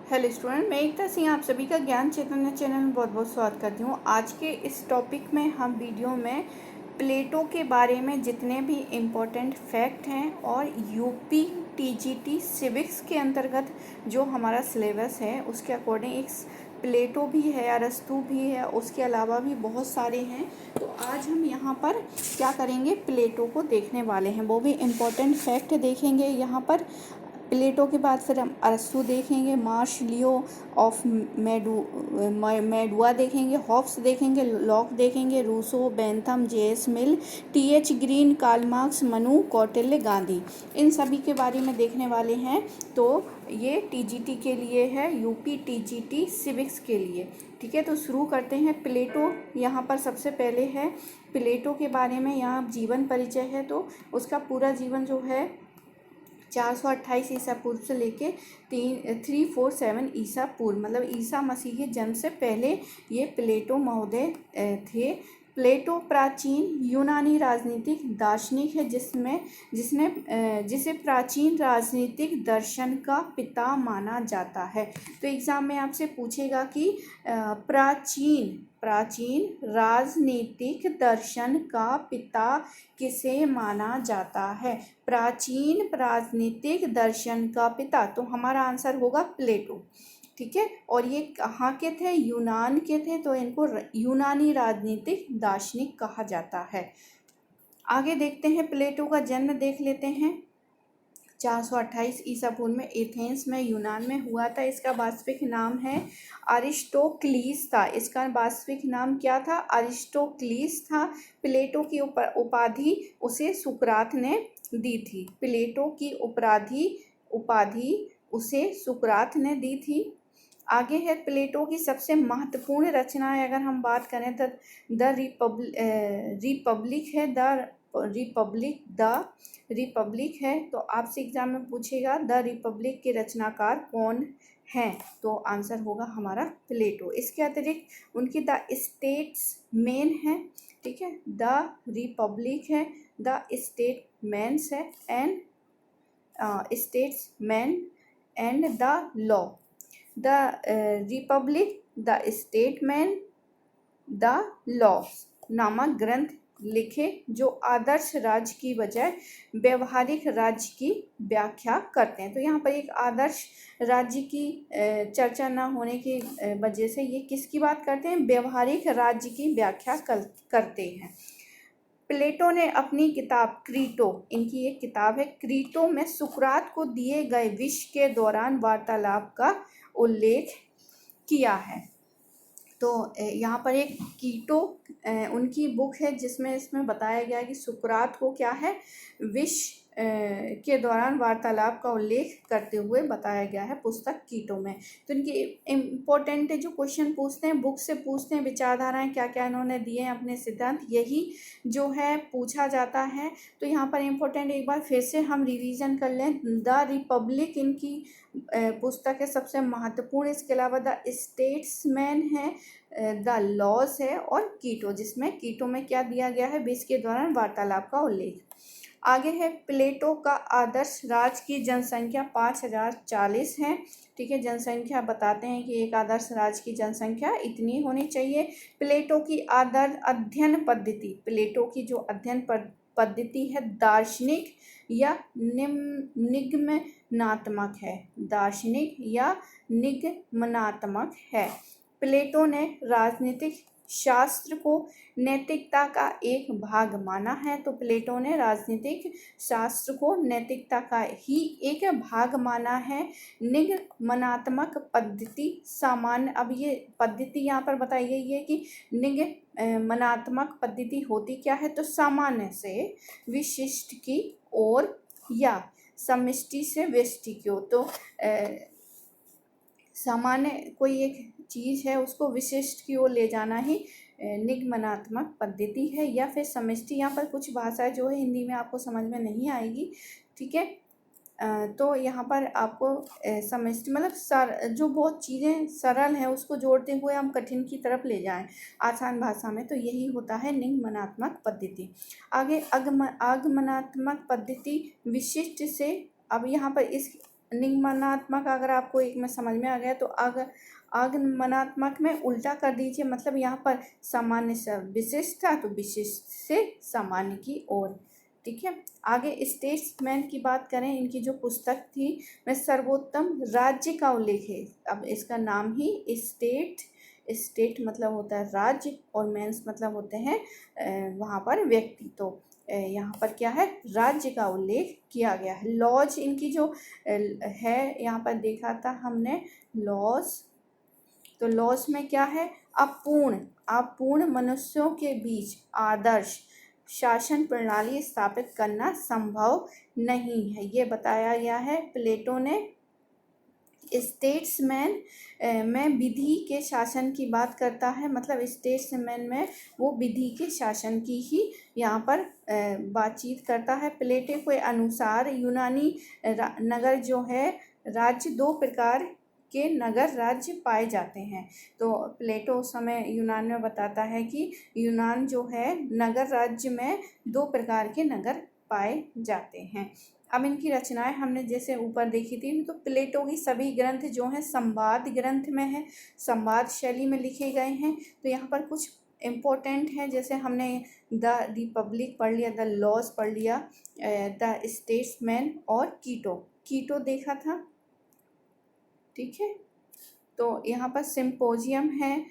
Hello student, मैं एकता सिंह आप सभी का ज्ञान चैतन्य चैनल में बहुत बहुत स्वागत करती हूँ। आज के इस टॉपिक में हम वीडियो में प्लेटो के बारे में जितने भी इम्पोर्टेंट फैक्ट हैं और यूपी टीजीटी सिविक्स के अंतर्गत जो हमारा सिलेबस है उसके अकॉर्डिंग एक प्लेटो भी है, अरस्तू भी है, उसके अलावा भी बहुत सारे हैं। तो आज हम यहाँ पर क्या करेंगे, प्लेटो को देखने वाले हैं, वो भी इम्पोर्टेंट फैक्ट देखेंगे। यहाँ पर प्लेटो के बाद फिर हम अरस्तू देखेंगे, मार्श लियो ऑफ मेडुआ देखेंगे, हॉब्स देखेंगे, लॉक देखेंगे, Rousseau, Bentham, JS Mill, TH Green, Karl Marx, Manu, Kautilya, Gandhi, इन सभी के बारे में देखने वाले हैं। तो ये टीजीटी के लिए है, यूपी टीजीटी सिविक्स के लिए। ठीक है, तो शुरू करते हैं। प्लेटो यहाँ पर सबसे पहले है, प्लेटो के बारे में यहाँ जीवन परिचय है। तो उसका पूरा जीवन जो है 428 ईसा पूर्व से लेके 347 ईसा पूर्व, मतलब ईसा मसीह के जन्म से पहले ये प्लेटो महोदय थे। प्लेटो प्राचीन यूनानी राजनीतिक दार्शनिक है जिसे प्राचीन राजनीतिक दर्शन का पिता माना जाता है। तो एग्जाम में आपसे पूछेगा कि प्राचीन राजनीतिक दर्शन का पिता किसे माना जाता है? प्राचीन राजनीतिक दर्शन का पिता, तो हमारा आंसर होगा प्लेटो। ठीक है, और ये कहाँ के थे? यूनान के थे, तो इनको यूनानी राजनीतिक दार्शनिक कहा जाता है। आगे देखते हैं, प्लेटो का जन्म देख लेते हैं। 428 ईसा पूर्व में एथेंस में, यूनान में हुआ था। इसका वास्तविक नाम है अरिस्टोक्लीस था। इसका वास्तविक नाम क्या था? अरिस्टोक्लीस था। प्लेटो की उपाधि उसे सुकरात ने दी थी। प्लेटो की उपाधि उसे सुकरात ने दी थी। आगे है, प्लेटो की सबसे महत्वपूर्ण रचनाएं अगर हम बात करें तो द रिपब्लिक है। तो आपसे एग्जाम में पूछेगा द रिपब्लिक के रचनाकार कौन हैं? तो आंसर होगा हमारा प्लेटो। इसके अतिरिक्त उनकी द स्टेट्समैन है। ठीक है, द रिपब्लिक है, द स्टेटमैन्स है, and statesman and the law. The Republic, the statesman, the law नामक ग्रंथ लिखे जो आदर्श राज्य की बजाय व्यवहारिक राज्य की व्याख्या करते हैं। तो यहाँ पर एक आदर्श राज्य की चर्चा न होने की वजह से ये किसकी बात करते हैं? व्यवहारिक राज्य की व्याख्या करते हैं। प्लेटो ने अपनी किताब क्रीटो, इनकी एक किताब है क्रीटो में सुकरात को दिए गए विष के दौरान वार्तालाप का उल्लेख किया है। तो यहाँ पर एक कीटो उनकी बुक है जिसमें इसमें बताया गया है कि सुकरात को क्या है, विष के दौरान वार्तालाप का उल्लेख करते हुए बताया गया है पुस्तक कीटो में। तो इनके इम्पोर्टेंट जो क्वेश्चन पूछते हैं, बुक से पूछते हैं, विचारधाराएं क्या क्या इन्होंने दिए हैं, अपने सिद्धांत, यही जो है पूछा जाता है। तो यहाँ पर इम्पोर्टेंट एक बार फिर से हम रिवीजन कर लें। द रिपब्लिक इनकी पुस्तक है सबसे महत्वपूर्ण। इसके अलावा द स्टेट्समैन है, द लॉज है, और कीटो, जिसमें कीटो में क्या दिया गया है? विष के दौरान वार्तालाप का उल्लेख। आगे है, प्लेटो का आदर्श राज्य की जनसंख्या 5040 है। ठीक है, जनसंख्या बताते हैं कि एक आदर्श राज्य की जनसंख्या इतनी होनी चाहिए। प्लेटो की आदर्श अध्ययन पद्धति, प्लेटो की जो अध्ययन पद्धति है दार्शनिक या निगमनात्मक है, दार्शनिक या निगमनात्मक है। प्लेटो ने राजनीतिक शास्त्र को नैतिकता का एक भाग माना है। तो प्लेटो ने राजनीतिक शास्त्र को नैतिकता का ही एक भाग माना है। निगमनात्मक पद्धति सामान्य, अब ये पद्धति यहाँ पर बताई गई है कि निगमनात्मक पद्धति होती क्या है? तो सामान्य से विशिष्ट की ओर या समष्टि से व्यष्टि की ओर। तो सामान्य कोई एक चीज़ है उसको विशिष्ट की ओर ले जाना ही निगमनात्मक पद्धति है, या फिर समष्टि। यहाँ पर कुछ भाषाएं जो है हिंदी में आपको समझ में नहीं आएगी। ठीक है, तो यहाँ पर आपको समष्टि मतलब जो बहुत चीज़ें सरल हैं उसको जोड़ते हुए हम कठिन की तरफ ले जाएं आसान भाषा में, तो यही होता है निगमनात्मक पद्धति। आगे आगमनात्मक पद्धति विशिष्ट से, अब यहाँ पर इस निगमनात्मक अगर आपको एक में समझ में आ गया तो आगमनात्मक में उल्टा कर दीजिए, मतलब यहाँ पर सामान्य से विशिष्ट था तो विशिष्ट से सामान्य की ओर। ठीक है, आगे स्टेट्समैन की बात करें, इनकी जो पुस्तक थी में सर्वोत्तम राज्य का उल्लेख है। अब इसका नाम ही स्टेट मतलब होता है राज्य और मैंस मतलब होते हैं वहाँ पर व्यक्ति। तो यहाँ पर क्या है, राज्य का उल्लेख किया गया है। लॉज इनकी जो है यहाँ पर देखा था हमने लॉज, तो लॉज में क्या है, अपूर्ण मनुष्यों के बीच आदर्श शासन प्रणाली स्थापित करना संभव नहीं है, ये बताया गया है प्लेटो ने। स्टेट्समैन में विधि के शासन की बात करता है, मतलब स्टेट्समैन में वो विधि के शासन की ही यहाँ पर बातचीत करता है। प्लेटो के अनुसार यूनानी नगर जो है राज्य दो प्रकार के नगर राज्य पाए जाते हैं। तो प्लेटो उस समय यूनान में बताता है कि यूनान जो है नगर राज्य में दो प्रकार के नगर पाए जाते हैं। अब इनकी रचनाएं हमने जैसे ऊपर देखी थी, तो प्लेटो की सभी ग्रंथ जो हैं संवाद ग्रंथ में है, संवाद शैली में लिखे गए हैं। तो यहाँ पर कुछ इम्पोर्टेंट हैं, जैसे हमने द रिपब्लिक पढ़ लिया, द लॉज पढ़ लिया, द स्टेट्समैन और कीटो देखा था। ठीक है, तो यहाँ पर सिम्पोजियम है,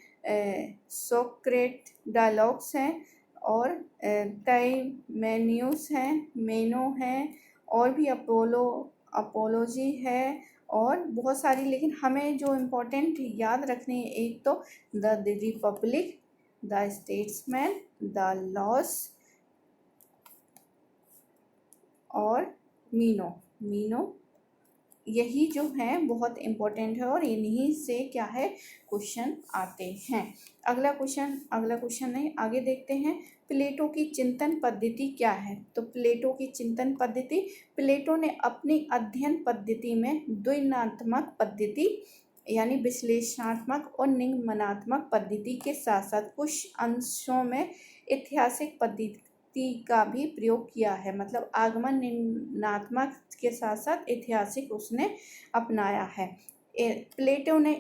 सोक्रेट डायलॉग्स हैं और टाइमेनियस हैं, मेनो हैं और भी अपोलोजी है और बहुत सारी। लेकिन हमें जो इम्पोर्टेंट याद रखनी है, एक तो the Republic, the Statesman, the Laws और मीनो, यही जो है बहुत इम्पोर्टेंट है और इन्हीं से क्या है क्वेश्चन आते हैं। अगला क्वेश्चन नहीं, आगे देखते हैं। प्लेटो की चिंतन पद्धति क्या है? तो प्लेटो की चिंतन पद्धति, प्लेटो ने अपनी अध्ययन पद्धति में द्वन्दात्मक पद्धति यानी विश्लेषणात्मक और निगमनात्मक पद्धति के साथ साथ कुछ अंशों में ऐतिहासिक पद्धति का भी प्रयोग किया है, मतलब आगमन निगमनात्मक के साथ साथ ऐतिहासिक उसने अपनाया है। प्लेटो ने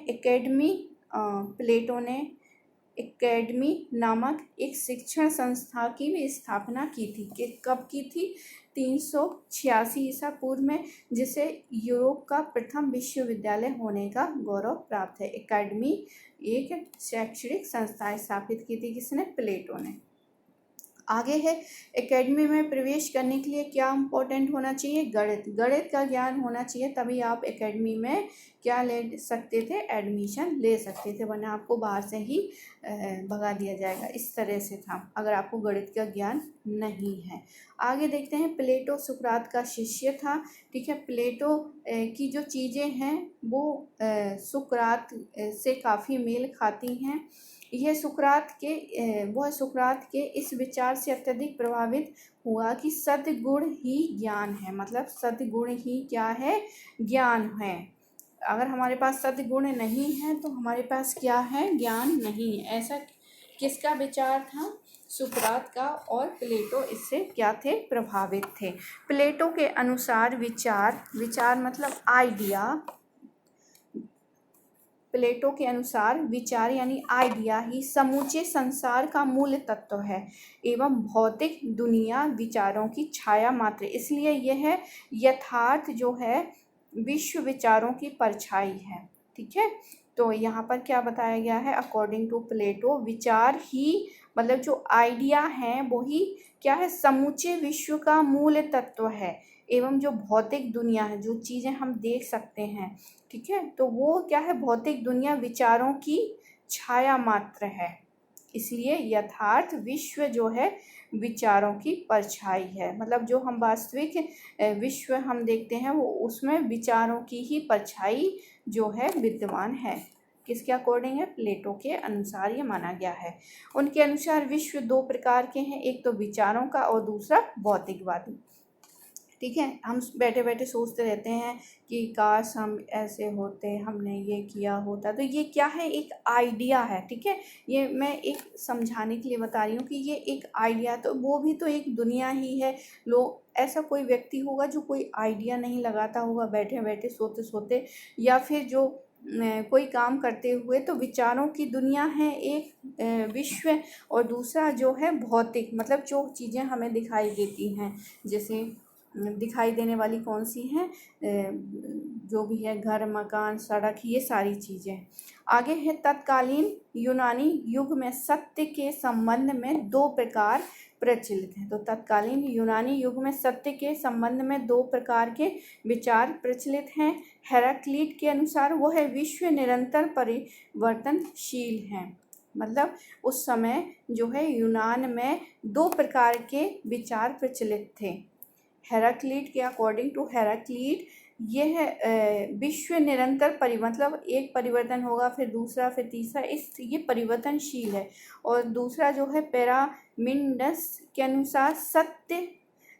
एकेडमी नामक एक शिक्षण संस्था की भी स्थापना की थी। कि कब की थी? 386 ईसा पूर्व में, जिसे यूरोप का प्रथम विश्वविद्यालय होने का गौरव प्राप्त है। एकेडमी एक शैक्षणिक संस्था स्थापित की थी, किसने? प्लेटो ने। आगे है, एकेडमी में प्रवेश करने के लिए क्या इम्पोर्टेंट होना चाहिए? गणित का ज्ञान होना चाहिए, तभी आप एकेडमी में क्या ले सकते थे? एडमिशन ले सकते थे, वरना आपको बाहर से ही भगा दिया जाएगा। इस तरह से था अगर आपको गणित का ज्ञान नहीं है। आगे देखते हैं, प्लेटो सुकरात का शिष्य था। ठीक है, प्लेटो की जो चीज़ें हैं वो सुकरात से काफ़ी मेल खाती हैं। यह सुकरात के इस विचार से अत्यधिक प्रभावित हुआ कि सद्गुण ही ज्ञान है, मतलब सद्गुण ही क्या है? ज्ञान है। अगर हमारे पास सद्गुण नहीं है तो हमारे पास क्या है? ज्ञान नहीं है। ऐसा किसका विचार था? सुकरात का, और प्लेटो इससे क्या थे? प्रभावित थे। प्लेटो के अनुसार विचार मतलब आइडिया, प्लेटो के अनुसार विचार यानी आइडिया ही समूचे संसार का मूल तत्व है एवं भौतिक दुनिया विचारों की छाया मात्र। इसलिए यह यथार्थ जो है विश्व विचारों की परछाई है। ठीक है, तो यहाँ पर क्या बताया गया है? अकॉर्डिंग टू प्लेटो, विचार ही मतलब जो आइडिया है वही क्या है? समूचे विश्व का मूल तत्व है एवं जो भौतिक दुनिया है, जो चीज़ें हम देख सकते हैं, ठीक है, तो वो क्या है? भौतिक दुनिया विचारों की छाया मात्र है। इसलिए यथार्थ विश्व जो है विचारों की परछाई है, मतलब जो हम वास्तविक विश्व हम देखते हैं वो उसमें विचारों की ही परछाई जो है विद्यमान है। किसके अकॉर्डिंग है? प्लेटो के अनुसार ये माना गया है। उनके अनुसार विश्व दो प्रकार के हैं, एक तो विचारों का और दूसरा भौतिकवादी। ठीक है, हम बैठे बैठे सोचते रहते हैं कि काश हम ऐसे होते, हमने ये किया होता, तो ये क्या है? एक आइडिया है। ठीक है, ये मैं एक समझाने के लिए बता रही हूँ कि ये एक आइडिया, तो वो भी तो एक दुनिया ही है। लोग ऐसा कोई व्यक्ति होगा जो कोई आइडिया नहीं लगाता होगा बैठे बैठे सोते सोते, या फिर जो कोई काम करते हुए। तो विचारों की दुनिया है एक विश्व, और दूसरा जो है भौतिक, मतलब जो चीज़ें हमें दिखाई देती हैं, जैसे दिखाई देने वाली कौन सी हैं, जो भी है घर, मकान, सड़क, ये सारी चीज़ें। आगे है तत्कालीन यूनानी युग में सत्य के संबंध में दो प्रकार प्रचलित हैं। तो तत्कालीन यूनानी युग में सत्य के संबंध में दो प्रकार के विचार प्रचलित हैं। हेराक्लीट के अनुसार वो है विश्व निरंतर परिवर्तनशील है। मतलब उस समय जो है यूनान में दो प्रकार के विचार प्रचलित थे। हेराक्लीट के अकॉर्डिंग टू हेराक्लीट ये है विश्व निरंतर मतलब एक परिवर्तन होगा, फिर दूसरा, फिर तीसरा, ये परिवर्तनशील है। और दूसरा जो है पिरामिडस के अनुसार सत्य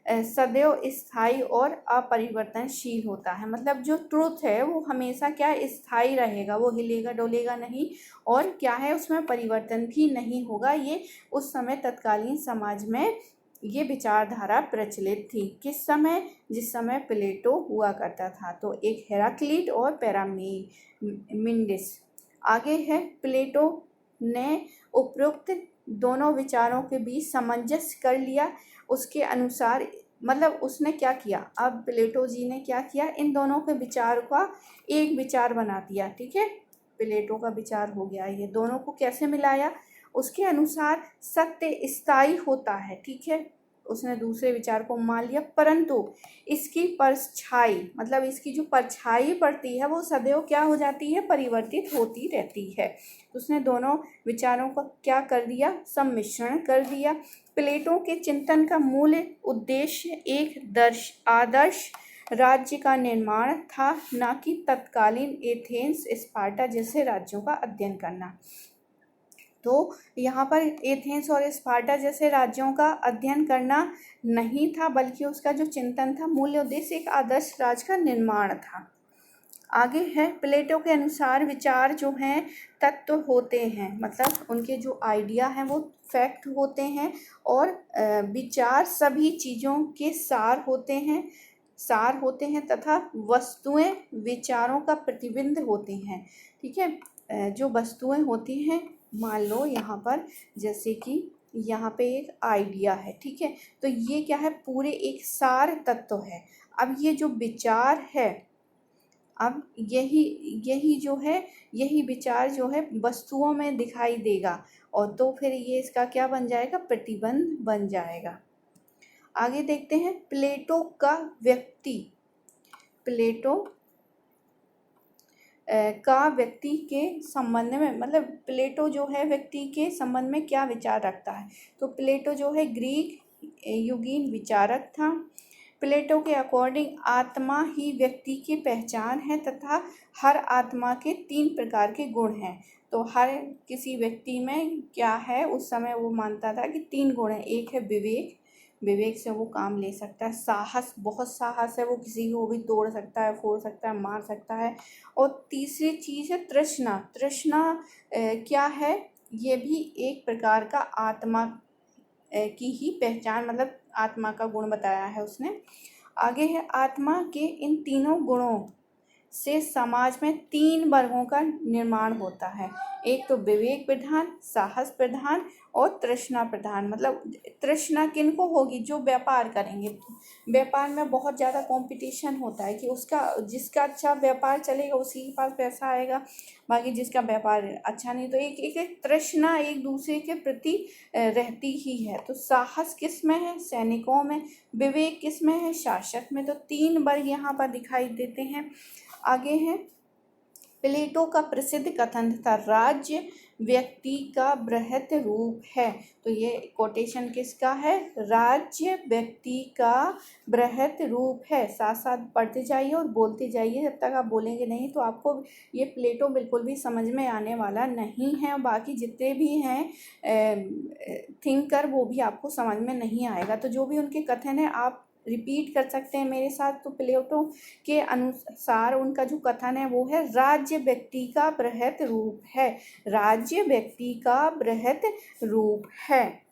सदैव स्थायी और अपरिवर्तनशील होता है। मतलब जो ट्रुथ है वो हमेशा क्या स्थायी रहेगा, वो हिलेगा डोलेगा नहीं, और क्या है उसमें परिवर्तन भी नहीं होगा। ये उस समय तत्कालीन समाज में ये विचारधारा प्रचलित थी। किस समय? जिस समय प्लेटो हुआ करता था। तो एक हेराक्लीट और पिरामिडस। आगे है प्लेटो ने उपरोक्त दोनों विचारों के बीच सामंजस्य कर लिया। उसके अनुसार मतलब उसने क्या किया, अब प्लेटो जी ने क्या किया, इन दोनों के विचार का एक विचार बना दिया। ठीक है, प्लेटो का विचार हो गया, ये दोनों को कैसे मिलाया। उसके अनुसार सत्य स्थायी होता है। ठीक है, उसने दूसरे विचार को मान लिया, परंतु इसकी परछाई, मतलब इसकी जो परछाई पड़ती है वो सदैव क्या हो जाती है, परिवर्तित होती रहती है। तो उसने दोनों विचारों का क्या कर दिया, सम्मिश्रण कर दिया। प्लेटो के चिंतन का मूल उद्देश्य एक आदर्श राज्य का निर्माण था, न कि तत्कालीन एथेंस, स्पार्टा जैसे राज्यों का अध्ययन करना। तो यहाँ पर एथेंस और स्पार्टा जैसे राज्यों का अध्ययन करना नहीं था, बल्कि उसका जो चिंतन था, मूल उद्देश्य एक आदर्श राज्य का निर्माण था। आगे है प्लेटो के अनुसार विचार जो हैं तत्व होते हैं, मतलब उनके जो आइडिया हैं वो फैक्ट होते हैं, और विचार सभी चीज़ों के सार होते हैं तथा वस्तुएं विचारों का प्रतिबिंब होते हैं। ठीक है, जो वस्तुएं होती हैं, मान लो यहाँ पर जैसे कि यहाँ पे एक आइडिया है। ठीक है, तो ये क्या है, पूरे एक सार तत्व है। अब ये जो विचार है, अब यही विचार जो है वस्तुओं में दिखाई देगा, और तो फिर ये इसका क्या बन जाएगा, प्रतिबंध बन जाएगा। आगे देखते हैं प्लेटो का व्यक्ति के संबंध में, मतलब प्लेटो जो है व्यक्ति के संबंध में क्या विचार रखता है। तो प्लेटो जो है ग्रीक युगीन विचारक था। प्लेटो के अकॉर्डिंग आत्मा ही व्यक्ति की पहचान है तथा हर आत्मा के 3 प्रकार के गुण हैं। तो हर किसी व्यक्ति में क्या है, उस समय वो मानता था कि 3 गुण हैं। एक है विवेक से वो काम ले सकता है। साहस, बहुत साहस है, वो किसी को भी तोड़ सकता है, फोड़ सकता है, मार सकता है। और तीसरी चीज़ है तृष्णा क्या है, ये भी एक प्रकार का आत्मा की ही पहचान, मतलब आत्मा का गुण बताया है उसने। आगे है आत्मा के इन तीनों गुणों से समाज में 3 वर्गों का निर्माण होता है। एक तो विवेक प्रधान, साहस प्रधान और तृष्णा प्रधान। मतलब तृष्णा किनको होगी, जो व्यापार करेंगे। व्यापार में बहुत ज़्यादा कंपटीशन होता है कि जिसका अच्छा व्यापार चलेगा उसी के पास पैसा आएगा, बाकी जिसका व्यापार अच्छा नहीं। तो एक तृष्णा एक दूसरे के प्रति रहती ही है। तो साहस किस में है, सैनिकों में। विवेक किस में है, शासक में। तो 3 वर्ग यहाँ पर दिखाई देते हैं। आगे है प्लेटो का प्रसिद्ध कथन था, राज्य व्यक्ति का बृहत रूप है। तो ये कोटेशन किसका है, राज्य व्यक्ति का बृहत रूप है। साथ साथ पढ़ते जाइए और बोलते जाइए, जब तक आप बोलेंगे नहीं तो आपको ये प्लेटो बिल्कुल भी समझ में आने वाला नहीं है। बाकी जितने भी हैं थिंकर, वो भी आपको समझ में नहीं आएगा। तो जो भी उनके कथन है आप रिपीट कर सकते हैं मेरे साथ। तो प्लेटो के अनुसार उनका जो कथन है वो है, राज्य व्यक्ति का बृहत रूप है। राज्य व्यक्ति का बृहत रूप है।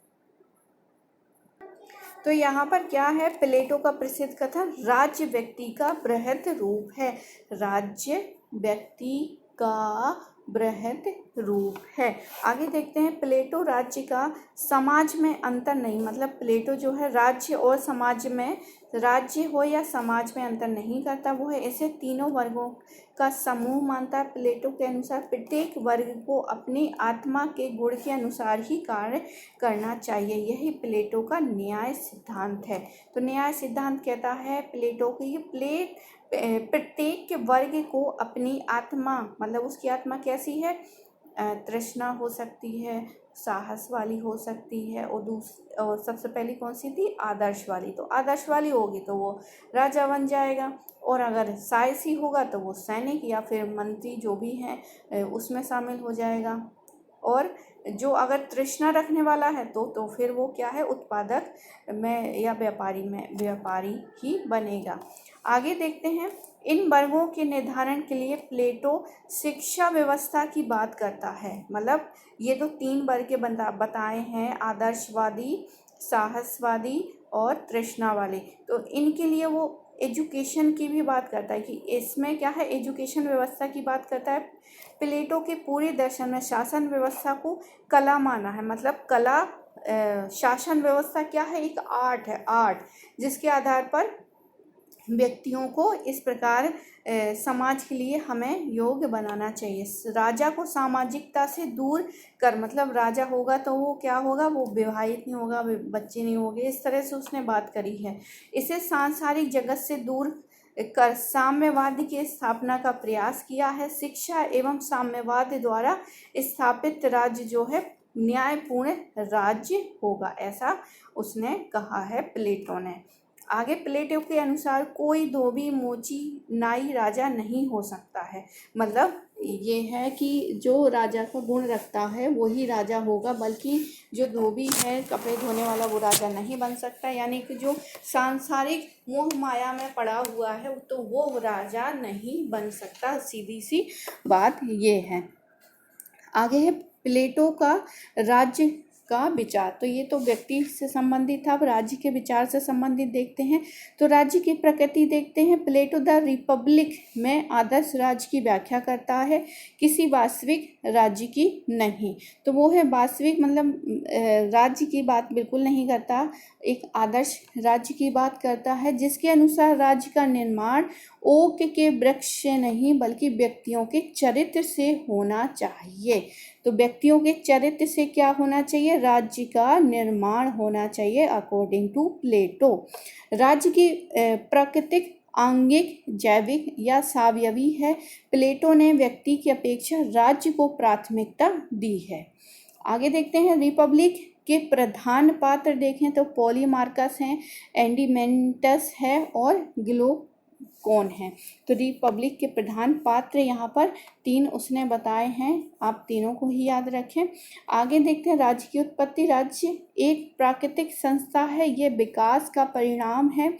तो यहाँ पर क्या है, प्लेटो का प्रसिद्ध कथन, राज्य व्यक्ति का बृहद रूप है। राज्य व्यक्ति का बृहद रूप है। आगे देखते हैं, प्लेटो राज्य का समाज में अंतर नहीं, मतलब प्लेटो जो है राज्य और समाज में, राज्य हो या समाज में अंतर नहीं करता, वो है इसे तीनों वर्गों का समूह मानता है। प्लेटो के अनुसार प्रत्येक वर्ग को अपनी आत्मा के गुण के अनुसार ही कार्य करना चाहिए। यही प्लेटो का न्याय सिद्धांत है। तो न्याय सिद्धांत कहता है प्लेटो की, प्रत्येक वर्ग को अपनी आत्मा, मतलब उसकी आत्मा कैसी है, तृष्णा हो सकती है, साहस वाली हो सकती है, और सबसे पहली कौन सी थी, आदर्श वाली। तो आदर्श वाली होगी तो वो राजा बन जाएगा, और अगर साहसी होगा तो वो सैनिक या फिर मंत्री जो भी हैं उसमें शामिल हो जाएगा। और जो अगर तृष्णा रखने वाला है तो फिर वो क्या है, उत्पादक में या व्यापारी ही बनेगा। आगे देखते हैं, इन वर्गों के निर्धारण के लिए प्लेटो शिक्षा व्यवस्था की बात करता है। मतलब ये तो 3 वर्ग बताए हैं, आदर्शवादी, साहसवादी और तृष्णा वाले। तो इनके लिए वो एजुकेशन की भी बात करता है कि इसमें क्या है, एजुकेशन व्यवस्था की बात करता है। प्लेटो के पूरे दर्शन में शासन व्यवस्था को कला माना है। मतलब कला, शासन व्यवस्था क्या है, एक आर्ट है, आर्ट जिसके आधार पर व्यक्तियों को इस प्रकार समाज के लिए हमें योग्य बनाना चाहिए। राजा को सामाजिकता से दूर कर, मतलब राजा होगा तो वो क्या होगा, वो विवाहित नहीं होगा, बच्चे नहीं होंगे, इस तरह से उसने बात करी है। इसे सांसारिक जगत से दूर कर साम्यवाद की स्थापना का प्रयास किया है। शिक्षा एवं साम्यवाद द्वारा स्थापित राज्य जो है न्यायपूर्ण राज्य होगा, ऐसा उसने कहा है प्लेटो ने। आगे प्लेटो के अनुसार कोई धोबी, मोची, नाई राजा नहीं हो सकता है। मतलब ये है कि जो राजा का गुण रखता है वही राजा होगा, बल्कि जो धोबी है, कपड़े धोने वाला, वो राजा नहीं बन सकता। यानी कि जो सांसारिक मोह माया में पड़ा हुआ है तो वो राजा नहीं बन सकता, सीधी सी बात ये है। आगे है प्लेटो का राज्य का विचार। तो ये तो व्यक्ति से संबंधित था, अब राज्य के विचार से संबंधित देखते हैं। तो राज्य की प्रकृति देखते हैं। प्लेटो द रिपब्लिक में आदर्श राज्य की व्याख्या करता है, किसी वास्तविक राज्य की नहीं। तो वो है वास्तविक, मतलब राज्य की बात बिल्कुल नहीं करता, एक आदर्श राज्य की बात करता है, जिसके अनुसार राज्य का निर्माण ओक के वृक्ष से नहीं बल्कि व्यक्तियों के चरित्र से होना चाहिए। तो व्यक्तियों के चरित्र से क्या होना चाहिए, राज्य का निर्माण होना चाहिए अकॉर्डिंग टू प्लेटो। राज्य की प्राकृतिक, आंगिक, जैविक या सावयवी है। प्लेटो ने व्यक्ति की अपेक्षा राज्य को प्राथमिकता दी है। आगे देखते हैं, रिपब्लिक के प्रधान पात्र देखें तो पॉलीमार्कस हैं, एंडीमेंटस है और ग्लूकोन है। तो रिपब्लिक के प्रधान पात्र यहाँ पर 3 उसने बताए हैं, आप तीनों को ही याद रखें। आगे देखते हैं, राज्य की उत्पत्ति। राज्य एक प्राकृतिक संस्था है, यह विकास का परिणाम है,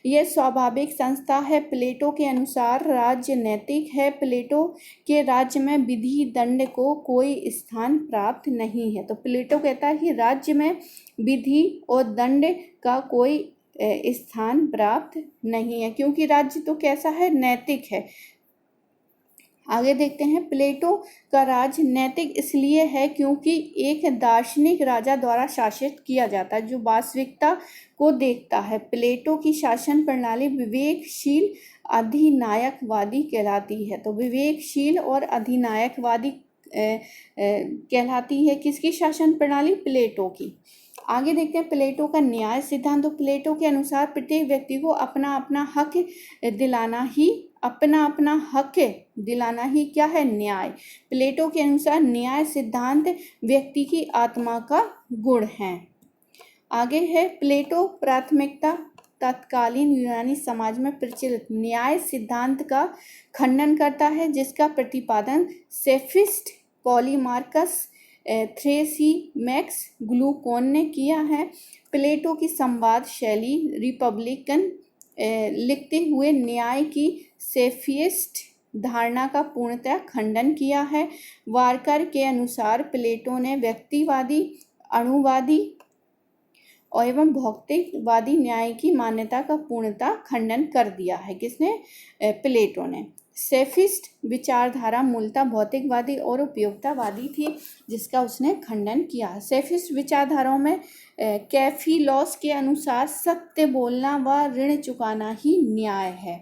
यह स्वाभाविक संस्था है। प्लेटो के अनुसार राज्य नैतिक है। प्लेटो के राज्य में विधि दंड को कोई स्थान प्राप्त नहीं है। तो प्लेटो कहता है कि राज्य में विधि और दंड का कोई स्थान प्राप्त नहीं है, क्योंकि राज्य तो कैसा है, नैतिक है। आगे देखते हैं, प्लेटो का राज्य नैतिक इसलिए है क्योंकि एक दार्शनिक राजा द्वारा शासित किया जाता है जो वास्तविकता को देखता है। प्लेटो की शासन प्रणाली विवेकशील अधिनायकवादी कहलाती है। तो विवेकशील और अधिनायकवादी कहलाती है किसकी शासन प्रणाली, प्लेटो की। आगे देखते हैं, प्लेटो का न्याय सिद्धांत। तो प्लेटो के अनुसार प्रत्येक व्यक्ति को अपना अपना हक दिलाना ही क्या है, न्याय। प्लेटो के अनुसार न्याय सिद्धांत व्यक्ति की आत्मा का गुण है। आगे है, प्लेटो प्राथमिकता तत्कालीन यूनानी समाज में प्रचलित न्याय सिद्धांत का खंडन करता है, जिसका प्रतिपादन सेफिस्ट, पॉलीमार्कस, थ्रेसीमैक्स, ग्लूकोन ने किया है। प्लेटो की संवाद शैली रिपब्लिकन लिखते हुए न्याय की सेफिस्ट धारणा का पूर्णतः खंडन किया है। वारकर के अनुसार प्लेटो ने व्यक्तिवादी, अणुवादी और एवं भौतिकवादी न्याय की मान्यता का पूर्णतः खंडन कर दिया है। किसने? प्लेटो ने। सेफिस्ट विचारधारा मूलतः भौतिकवादी और उपयोगितावादी थी, जिसका उसने खंडन किया। सेफिस्ट विचारधाराओं में कैफिलॉस के अनुसार सत्य बोलना व ऋण चुकाना ही न्याय है।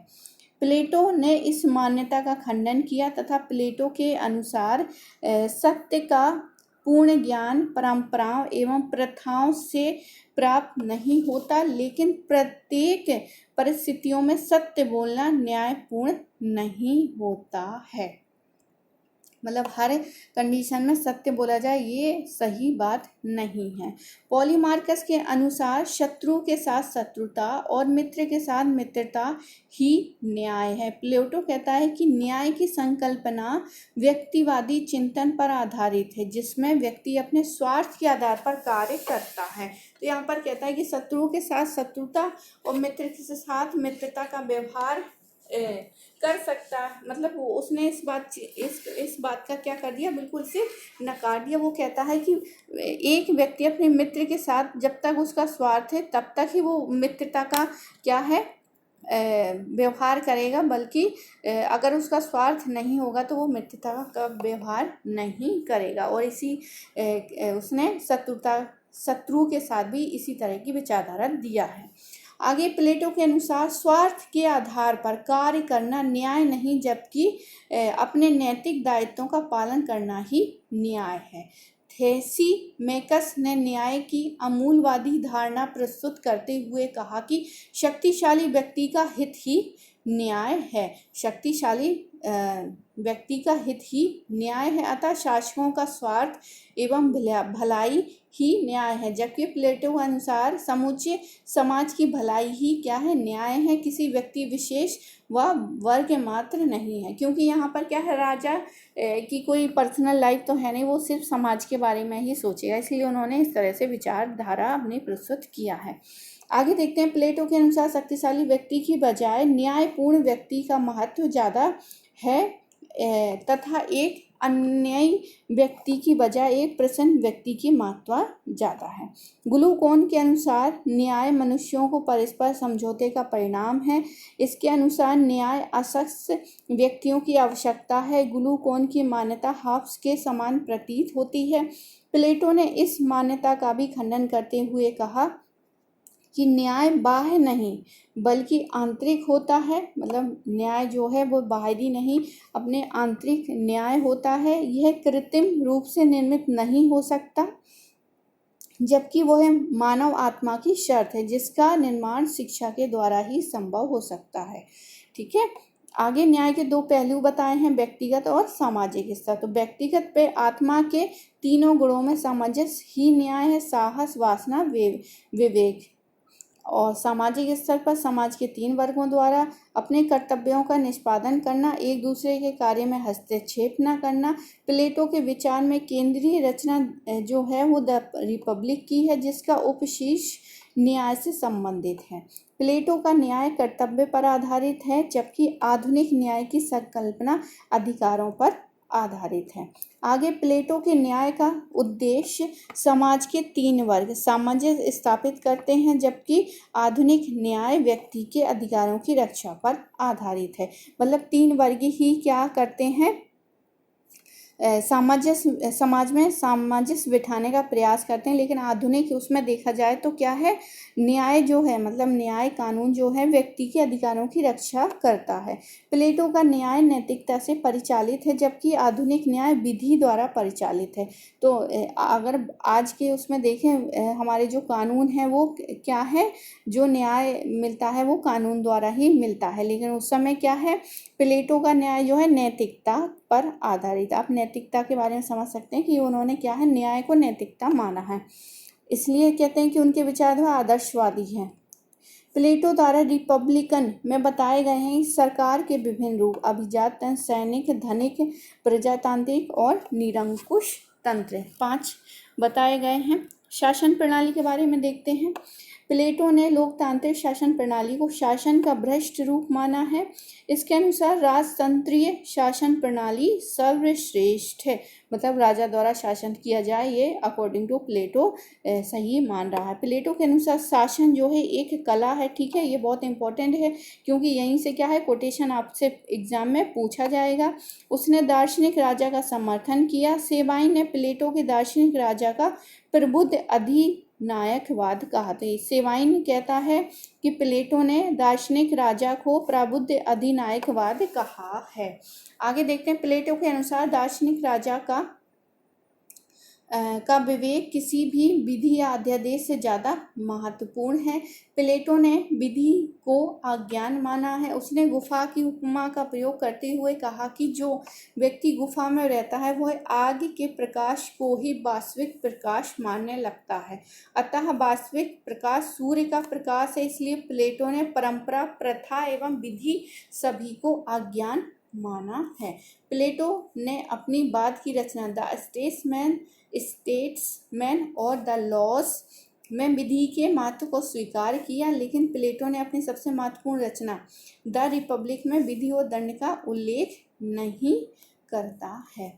प्लेटो ने इस मान्यता का खंडन किया तथा प्लेटो के अनुसार सत्य का पूर्ण ज्ञान परंपराओं एवं प्रथाओं से प्राप्त नहीं होता, लेकिन प्रत्येक परिस्थितियों में सत्य बोलना न्यायपूर्ण नहीं होता है। मतलब हर कंडीशन में सत्य बोला जाए ये सही बात नहीं है। पॉलीमार्कस के अनुसार शत्रु के साथ शत्रुता और मित्र के साथ मित्रता ही न्याय है। प्लेटो कहता है कि न्याय की संकल्पना व्यक्तिवादी चिंतन पर आधारित है, जिसमें व्यक्ति अपने स्वार्थ के आधार पर कार्य करता है। तो यहाँ पर कहता है कि शत्रुओं के साथ शत्रुता और मित्र के साथ मित्रता का व्यवहार कर सकता, मतलब उसने इस बात का क्या कर दिया, बिल्कुल से नकार दिया। वो कहता है कि एक व्यक्ति अपने मित्र के साथ जब तक उसका स्वार्थ है तब तक ही वो मित्रता का क्या है व्यवहार करेगा, बल्कि अगर उसका स्वार्थ नहीं होगा तो वो मित्रता का व्यवहार नहीं करेगा। और इसी उसने शत्रु के साथ भी इसी तरह की विचारधारा दिया है। आगे प्लेटो के अनुसार स्वार्थ के आधार पर कार्य करना न्याय नहीं, जबकि अपने नैतिक दायित्वों का पालन करना ही न्याय है। थेसीमेकस ने न्याय की अमूलवादी धारणा प्रस्तुत करते हुए कहा कि शक्तिशाली व्यक्ति का हित ही न्याय है। शक्तिशाली व्यक्ति का हित ही न्याय है, अतः शासकों का स्वार्थ एवं भलाई ही न्याय है। जबकि प्लेटो के अनुसार समूचे समाज की भलाई ही क्या है, न्याय है, किसी व्यक्ति विशेष व वर्ग मात्र नहीं है। क्योंकि यहाँ पर क्या है, राजा की कोई पर्सनल लाइफ तो है नहीं, वो सिर्फ समाज के बारे में ही सोचेगा, इसलिए उन्होंने इस तरह से विचारधारा अपनी प्रस्तुत किया है। आगे देखते हैं, प्लेटो के अनुसार शक्तिशाली व्यक्ति की बजाय न्यायपूर्ण व्यक्ति का महत्व ज़्यादा है तथा एक अन्यायी व्यक्ति की बजाय एक प्रसन्न व्यक्ति की महत्व ज़्यादा है। ग्लूकोन के अनुसार न्याय मनुष्यों को परस्पर समझौते का परिणाम है। इसके अनुसार न्याय असक्त व्यक्तियों की आवश्यकता है। ग्लूकोन की मान्यता हॉब्स के समान प्रतीत होती है। प्लेटो ने इस मान्यता का भी खंडन करते हुए कहा कि न्याय बाह्य नहीं बल्कि आंतरिक होता है। मतलब न्याय जो है वो बाहरी नहीं, अपने आंतरिक न्याय होता है। यह कृत्रिम रूप से निर्मित नहीं हो सकता, जबकि वह मानव आत्मा की शर्त है, जिसका निर्माण शिक्षा के द्वारा ही संभव हो सकता है। ठीक है, आगे न्याय के दो पहलू बताए हैं, व्यक्तिगत और सामाजिक स्तर। तो व्यक्तिगत पे आत्मा के तीनों गुणों में सामंजस्य ही न्याय है, साहस, वासना, विवेक। और सामाजिक स्तर पर समाज के 3 वर्गों द्वारा अपने कर्तव्यों का निष्पादन करना, एक दूसरे के कार्य में हस्तक्षेप न करना। प्लेटो के विचार में केंद्रीय रचना जो है वो द रिपब्लिक की है, जिसका उपशीर्ष न्याय से संबंधित है। प्लेटो का न्याय कर्तव्य पर आधारित है, जबकि आधुनिक न्याय की संकल्पना अधिकारों पर आधारित है। आगे प्लेटो के न्याय का उद्देश्य समाज के 3 वर्ग सामंजस्य स्थापित करते हैं, जबकि आधुनिक न्याय व्यक्ति के अधिकारों की रक्षा पर आधारित है। मतलब 3 वर्ग ही क्या करते हैं, सामंजस्य, समाज में सामंजस्य बिठाने का प्रयास करते हैं। लेकिन आधुनिक उसमें देखा जाए तो क्या है, न्याय जो है, मतलब न्याय कानून जो है व्यक्ति के अधिकारों की रक्षा करता है। प्लेटो का न्याय नैतिकता से परिचालित है, जबकि आधुनिक न्याय विधि द्वारा परिचालित है। तो अगर आज के उसमें देखें, हमारे जो कानून है वो क्या है, जो न्याय मिलता है वो कानून द्वारा ही मिलता है। लेकिन उस समय क्या है, प्लेटो का न्याय जो है नैतिकता पर आधारित। आप नैतिकता के बारे में समझ सकते हैं कि उन्होंने क्या है, न्याय को नैतिकता माना है, इसलिए कहते हैं कि उनके विचारधारा आदर्शवादी हैं। प्लेटो द्वारा रिपब्लिकन में बताए गए हैं सरकार के विभिन्न रूप, अभिजात तंत्र, सैनिक, धनिक, प्रजातांत्रिक और निरंकुश तंत्र, 5 बताए गए हैं। शासन प्रणाली के बारे में देखते हैं। प्लेटो ने लोकतांत्रिक शासन प्रणाली को शासन का भ्रष्ट रूप माना है। इसके अनुसार राजतंत्रीय शासन प्रणाली सर्वश्रेष्ठ है, मतलब राजा द्वारा शासन किया जाए, ये अकॉर्डिंग टू प्लेटो सही मान रहा है। प्लेटो के अनुसार शासन जो है एक कला है, ठीक है, ये बहुत इंपॉर्टेंट है क्योंकि यहीं से क्या है कोटेशन आपसे एग्जाम में पूछा जाएगा। उसने दार्शनिक राजा का समर्थन किया। सेबाइन ने प्लेटो के दार्शनिक राजा का प्रबुद्ध अधिनायकवाद कहा था। सेबाइन कहता है कि प्लेटो ने दार्शनिक राजा को प्रबुद्ध अधिनायकवाद कहा है। आगे देखते हैं, प्लेटो के अनुसार दार्शनिक राजा का विवेक किसी भी विधि या अध्यादेश से ज़्यादा महत्वपूर्ण है। प्लेटो ने विधि को अज्ञान माना है। उसने गुफा की उपमा का प्रयोग करते हुए कहा कि जो व्यक्ति गुफा में रहता है वह आग के प्रकाश को ही वास्तविक प्रकाश मानने लगता है। अतः वास्तविक प्रकाश सूर्य का प्रकाश है। इसलिए प्लेटो ने परंपरा, प्रथा एवं विधि सभी को अज्ञान माना है। प्लेटो ने अपनी बाद की रचना द स्टेट्समैन और द लॉज में विधि के महत्व को स्वीकार किया, लेकिन प्लेटो ने अपनी सबसे महत्वपूर्ण रचना द रिपब्लिक में विधि और दंड का उल्लेख नहीं करता है।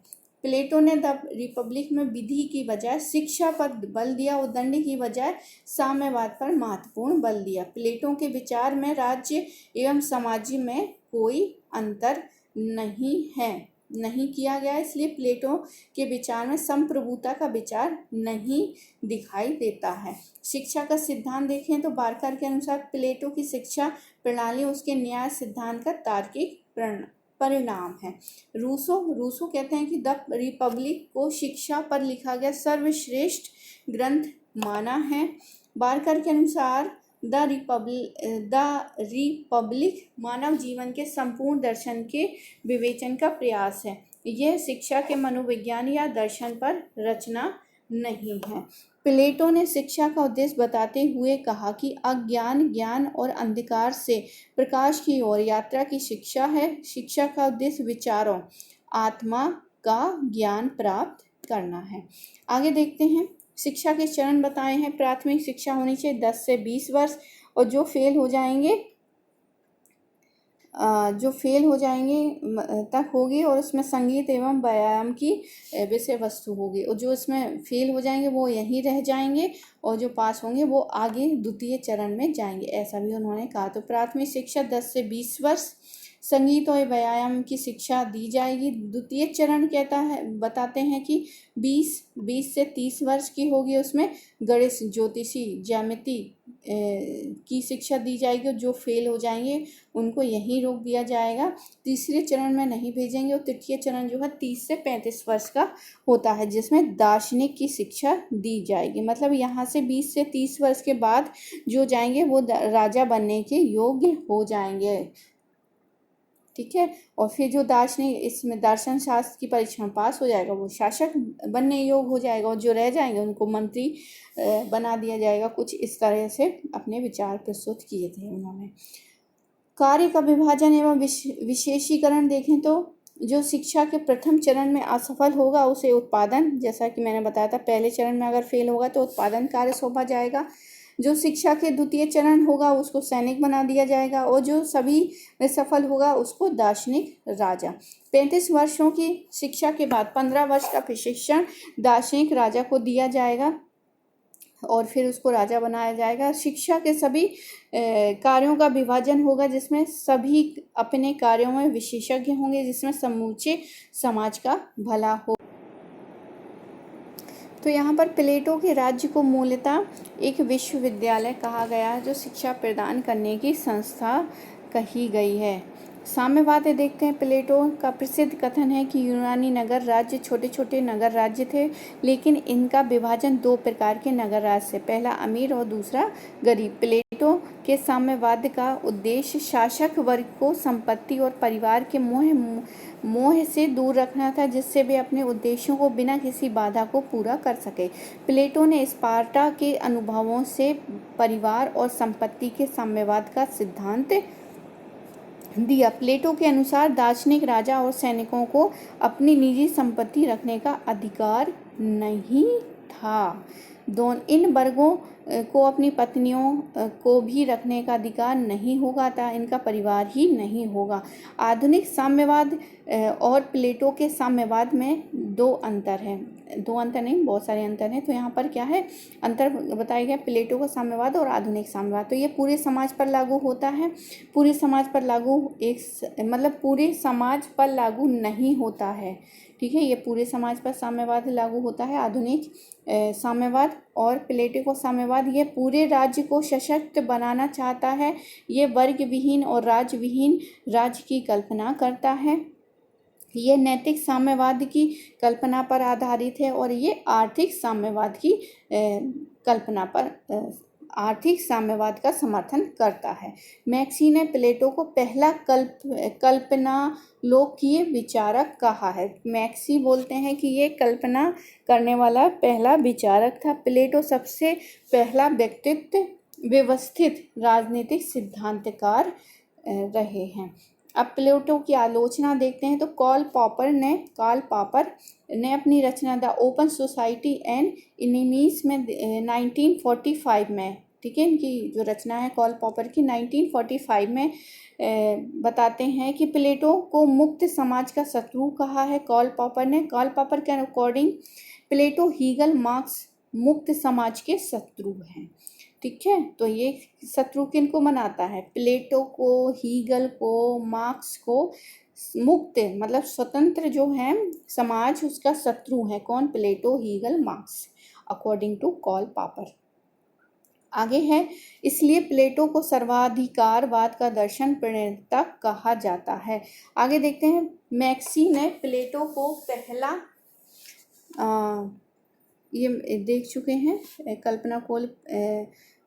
प्लेटो ने द रिपब्लिक में विधि की बजाय शिक्षा पर बल दिया और दंड की बजाय साम्यवाद पर महत्वपूर्ण बल दिया। प्लेटो के विचार में राज्य एवं समाज में कोई अंतर नहीं किया गया, इसलिए प्लेटो के विचार में संप्रभुता का विचार नहीं दिखाई देता है। शिक्षा का सिद्धांत देखें तो बारकर के अनुसार प्लेटो की शिक्षा प्रणाली उसके न्याय सिद्धांत का तार्किक परिणाम है। रूसो कहते हैं कि द रिपब्लिक को शिक्षा पर लिखा गया सर्वश्रेष्ठ ग्रंथ माना है। बारकर के अनुसार द रिपब्लिक मानव जीवन के संपूर्ण दर्शन के विवेचन का प्रयास है। यह शिक्षा के मनोविज्ञान या दर्शन पर रचना नहीं है। प्लेटो ने शिक्षा का उद्देश्य बताते हुए कहा कि अज्ञान, ज्ञान और अंधकार से प्रकाश की ओर यात्रा की शिक्षा है। शिक्षा का उद्देश्य विचारों, आत्मा का ज्ञान प्राप्त करना है। आगे देखते हैं, शिक्षा के चरण बताए हैं। प्राथमिक शिक्षा होनी चाहिए 10 से 20 वर्ष, और जो फेल हो जाएंगे तक होगी, और उसमें संगीत एवं व्यायाम की विषय वस्तु होगी, और जो इसमें फेल हो जाएंगे वो यहीं रह जाएंगे, और जो पास होंगे वो आगे द्वितीय चरण में जाएंगे, ऐसा भी उन्होंने कहा। तो प्राथमिक शिक्षा 10 से 20 वर्ष, संगीत और व्यायाम की शिक्षा दी जाएगी। द्वितीय चरण बताते हैं कि 20 से 30 वर्ष की होगी, उसमें गणित, ज्योतिषी, ज्यामिति की शिक्षा दी जाएगी, और जो फेल हो जाएंगे उनको यहीं रोक दिया जाएगा, तीसरे चरण में नहीं भेजेंगे। और तृतीय चरण जो है 30 से 35 वर्ष का होता है, जिसमें दार्शनिक की शिक्षा दी जाएगी। मतलब यहाँ से 20 से 30 वर्ष के बाद जो जाएंगे वो राजा बनने के योग्य हो जाएंगे, ठीक है। और फिर जो दार्शनिक इसमें दर्शन शास्त्र की परीक्षा में पास हो जाएगा वो शासक बनने योग्य हो जाएगा, और जो रह जाएंगे उनको मंत्री बना दिया जाएगा। कुछ इस तरह से अपने विचार प्रस्तुत किए थे उन्होंने। कार्य का विभाजन एवं विशेषीकरण देखें तो जो शिक्षा के प्रथम चरण में असफल होगा उसे उत्पादन, जैसा कि मैंने बताया था, पहले चरण में अगर फेल होगा तो उत्पादन कार्य सौंपा जाएगा। जो शिक्षा के द्वितीय चरण होगा उसको सैनिक बना दिया जाएगा, और जो सभी में सफल होगा उसको दार्शनिक राजा। 35 वर्षों की शिक्षा के बाद 15 वर्ष का प्रशिक्षण दार्शनिक राजा को दिया जाएगा, और फिर उसको राजा बनाया जाएगा। शिक्षा के सभी कार्यों का विभाजन होगा, जिसमें सभी अपने कार्यों में विशेषज्ञ होंगे, जिसमें समूचे समाज का भला हो। तो यहाँ पर प्लेटो के राज्य को मूलतः एक विश्वविद्यालय कहा गया, जो शिक्षा प्रदान करने की संस्था कही गई है। साम्यवाद देखते हैं। प्लेटो का प्रसिद्ध कथन है कि यूनानी नगर राज्य छोटे छोटे नगर राज्य थे, लेकिन इनका विभाजन 2 प्रकार के नगर राज्य से, पहला अमीर और दूसरा गरीब। प्लेटो के साम्यवाद का उद्देश्य शासक वर्ग को संपत्ति और परिवार के मोह से दूर रखना था, जिससे वे अपने उद्देश्यों को बिना किसी बाधा को पूरा कर सके। प्लेटो ने स्पार्टा के अनुभवों से परिवार और संपत्ति के साम्यवाद का सिद्धांत दिया। प्लेटो के अनुसार दार्शनिक राजा और सैनिकों को अपनी निजी संपत्ति रखने का अधिकार नहीं था। इन वर्गों को अपनी पत्नियों को भी रखने का अधिकार नहीं होगा तथा इनका परिवार ही नहीं होगा। आधुनिक साम्यवाद और प्लेटो के साम्यवाद में दो अंतर नहीं, बहुत सारे अंतर हैं। तो यहाँ पर क्या है, अंतर बताया गया, प्लेटो का साम्यवाद और आधुनिक साम्यवाद। तो ये पूरे समाज पर लागू होता है, पूरे समाज पर लागू मतलब पूरे समाज पर लागू नहीं होता है, ठीक है। ये पूरे समाज पर साम्यवाद लागू होता है। आधुनिक साम्यवाद और प्लेटो साम्यवाद ये पूरे राज्य को सशक्त बनाना चाहता है। ये वर्ग विहीन और राज्य विहीन राज्य की कल्पना करता है। ये नैतिक साम्यवाद की कल्पना पर आधारित है और ये आर्थिक साम्यवाद की कल्पना पर आर्थिक साम्यवाद का समर्थन करता है। मैक्सी ने प्लेटो को पहला कल्पनालोकीय विचारक कहा है। मैक्सी बोलते हैं कि ये कल्पना करने वाला पहला विचारक था। प्लेटो सबसे पहला व्यवस्थित राजनीतिक सिद्धांतकार रहे हैं। अब प्लेटो की आलोचना देखते हैं। तो कार्ल पॉपर ने अपनी रचना the open society and enemies में 1945 में, ठीक है, इनकी जो रचना है कार्ल पॉपर की 1945 में बताते हैं कि प्लेटो को मुक्त समाज का शत्रु कहा है कार्ल पॉपर के अकॉर्डिंग प्लेटो, हीगल, मार्क्स मुक्त समाज के शत्रु हैं, ठीक है। तो ये शत्रु किनको मनाता है, प्लेटो को, हीगल को, मार्क्स को मुक्त मतलब स्वतंत्र जो है समाज उसका शत्रु है। कौन, Plato, Hegel, Marx, according to Karl Popper. आगे है, इसलिए प्लेटो को सर्वाधिकारवाद का दर्शन प्रणेता कहा जाता है। आगे देखते हैं, मैक्सी ने प्लेटो को पहला ये देख चुके हैं, कल्पना को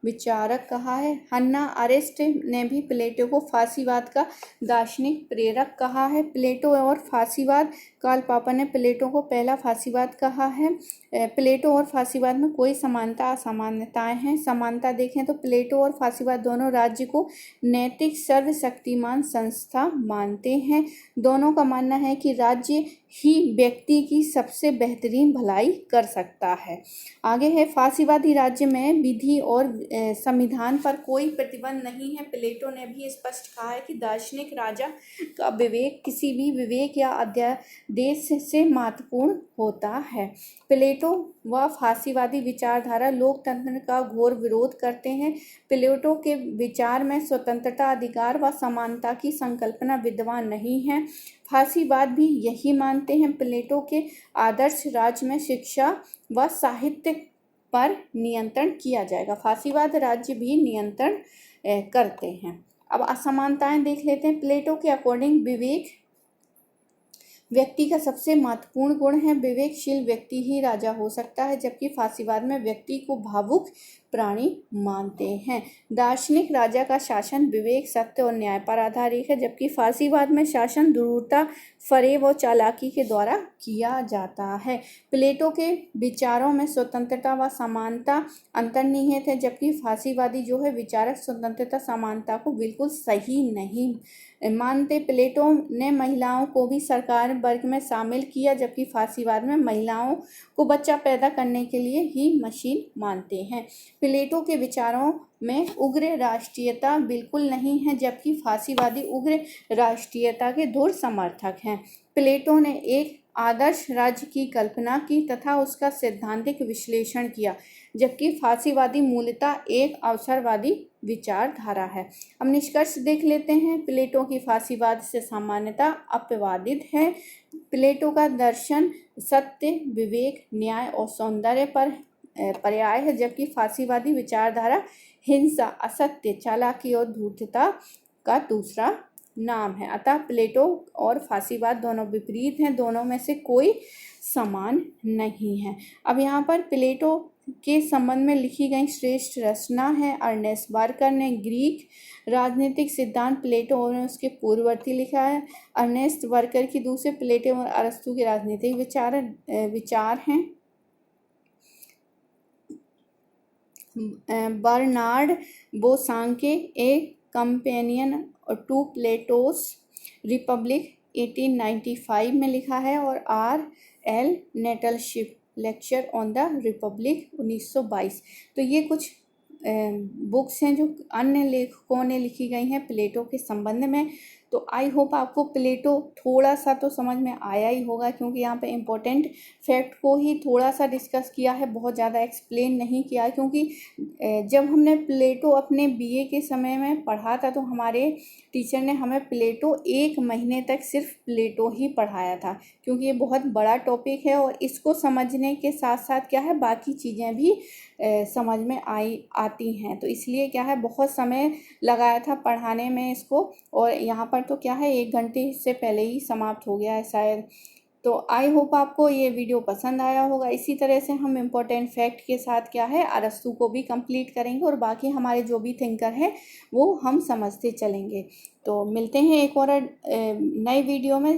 विचारक कहा है। हन्ना अरेस्ट ने भी प्लेटो को फांसीवाद का दार्शनिक प्रेरक कहा है। प्लेटो और फांसीवाद, कार्ल पॉपर ने प्लेटो को पहला फांसीवाद कहा है। प्लेटो और फांसीवाद में कोई समानता असामान्यताएं हैं। समानता देखें तो प्लेटो और फांसीवाद दोनों राज्य को नैतिक सर्वशक्तिमान संस्था मानते हैं। दोनों का मानना है कि राज्य ही व्यक्ति की सबसे बेहतरीन भलाई कर सकता है। आगे है, फांसीवादी राज्य में विधि और संविधान पर कोई प्रतिबंध नहीं है। प्लेटो ने भी स्पष्ट कहा है कि दार्शनिक राजा का विवेक किसी भी विवेक या अध्यादेश से महत्वपूर्ण होता है। प्लेटो व फांसीवादी विचारधारा लोकतंत्र का घोर विरोध करते हैं। प्लेटो के विचार में स्वतंत्रता, अधिकार व समानता की संकल्पना विद्यमान नहीं है। फांसीवाद भी यही मानते हैं। प्लेटो के आदर्श राज्य में शिक्षा व साहित्य पर नियंत्रण किया जाएगा। फांसीवाद राज्य भी नियंत्रण करते हैं। अब असमानताएं देख लेते हैं। प्लेटो के अकॉर्डिंग विवेक व्यक्ति का सबसे महत्वपूर्ण गुण है। विवेकशील व्यक्ति ही राजा हो सकता है, जबकि फांसीवाद में व्यक्ति को भावुक प्राणी मानते हैं। दार्शनिक राजा का शासन विवेक, सत्य और न्याय पर आधारित है, जबकि फांसीवाद में शासन क्रूरता, फरेब और चालाकी के द्वारा किया जाता है। प्लेटो के विचारों में स्वतंत्रता व समानता अंतर्निहित है, जबकि फांसीवादी जो है विचारक स्वतंत्रता समानता को बिल्कुल सही नहीं मानते। प्लेटो ने महिलाओं को भी सरकार वर्ग में शामिल किया, जबकि फांसीवाद में महिलाओं को बच्चा पैदा करने के लिए ही मशीन मानते हैं। प्लेटो के विचारों में उग्र राष्ट्रीयता बिल्कुल नहीं है, जबकि फांसीवादी उग्र राष्ट्रीयता के धुर समर्थक हैं। प्लेटो ने एक आदर्श राज्य की कल्पना की तथा उसका सैद्धांतिक विश्लेषण किया, जबकि फांसीवादी मूलतः एक अवसरवादी विचारधारा है। अब निष्कर्ष देख लेते हैं। प्लेटो की फांसीवाद से सामान्यतः अपवादित है। प्लेटो का दर्शन सत्य, विवेक, न्याय और सौंदर्य पर पर्याय है, जबकि फांसीवादी विचारधारा हिंसा, असत्य, चालाकी और धूर्तता का दूसरा नाम है। अतः प्लेटो और फांसीवाद दोनों विपरीत हैं, दोनों में से कोई समान नहीं है। अब यहाँ पर प्लेटो के संबंध में लिखी गई श्रेष्ठ रचना है अर्नेस्ट बार्कर ने ग्रीक राजनीतिक सिद्धांत प्लेटो और उसके पूर्ववर्ती लिखा है। अर्नेस्ट बार्कर की दूसरे प्लेटो और अरस्तु के राजनीतिक विचार हैं। Bernard Bosanquet a companion to Plato's Republic 1895 में लिखा है। और R.L. Nettleship lecture on the Republic 1922। तो ये कुछ बुक्स हैं जो अन्य लेखकों ने लिखी गई हैं प्लेटो के संबंध में। तो आई होप आपको प्लेटो थोड़ा सा तो समझ में आया ही होगा, क्योंकि यहाँ पे इम्पोर्टेंट फैक्ट को ही थोड़ा सा डिस्कस किया है, बहुत ज़्यादा एक्सप्लेन नहीं किया है। क्योंकि जब हमने प्लेटो अपने बीए के समय में पढ़ा था तो हमारे टीचर ने हमें प्लेटो 1 महीने तक सिर्फ प्लेटो ही पढ़ाया था, क्योंकि ये बहुत बड़ा टॉपिक है और इसको समझने के साथ साथ क्या है बाकी चीज़ें भी समझ में आती हैं। तो इसलिए क्या है बहुत समय लगाया था पढ़ाने में इसको, और यहाँ पर तो क्या है 1 घंटे से पहले ही समाप्त हो गया है शायद। तो आई होप आपको ये वीडियो पसंद आया होगा। इसी तरह से हम इम्पोर्टेंट फैक्ट के साथ क्या है अरस्तू को भी कंप्लीट करेंगे और बाकी हमारे जो भी थिंकर हैं वो हम समझते चलेंगे। तो मिलते हैं एक और नए वीडियो में।